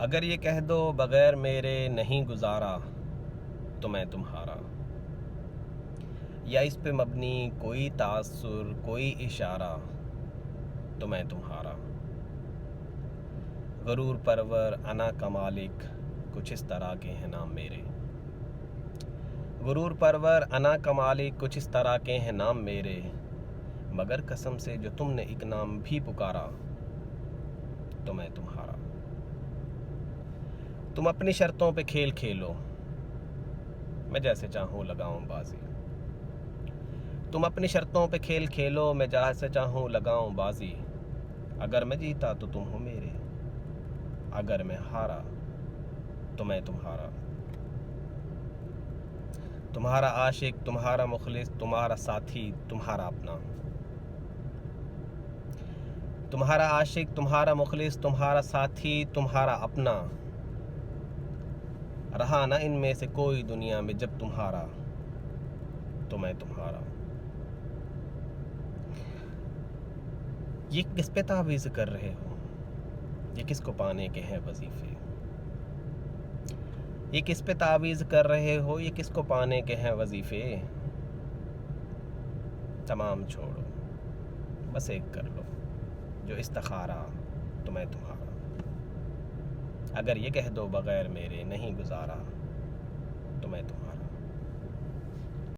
अगर ये कह दो बग़ैर मेरे नहीं गुजारा तो मैं तुम्हारा, या इस पे मबनी कोई तासुर कोई इशारा तो मैं तुम्हारा। गरूर परवर अना का मालिक कुछ इस तरह के हैं नाम मेरे। गुरूर परवर अना का मालिक कुछ इस तरह के हैं नाम मेरे, मगर कसम से जो तुमने एक नाम भी पुकारा तो मैं तुम्हारा। तुम अपनी शर्तों पे खेल खेलो, मैं जैसे चाहूँ लगाऊं बाजी। तुम अपनी शर्तों पे खेल खेलो, मैं जैसे चाहूँ लगाऊं बाजी। अगर मैं जीता तो तुम हो मेरे, अगर मैं हारा तो मैं तुम्हारा। तुम्हारा आशिक, तुम्हारा मुखलिस, तुम्हारा साथी, तुम्हारा अपना। तुम्हारा आशिक, तुम्हारा मुखलिस, तुम्हारा साथी, तुम्हारा अपना। रहा ना इनमें से कोई दुनिया में जब तुम्हारा तो मैं तुम्हारा। ये किस पे तावीज़ कर रहे हो? ये किसको पाने के हैं वजीफे? ये किस पे तावीज़ कर रहे हो? ये किसको पाने के हैं वजीफे? तमाम छोड़ो, बस एक कर लो, जो इस्तखारा तो मैं तुम्हारा। अगर ये कह दो बग़ैर मेरे नहीं गुजारा तो मैं तुम्हारा।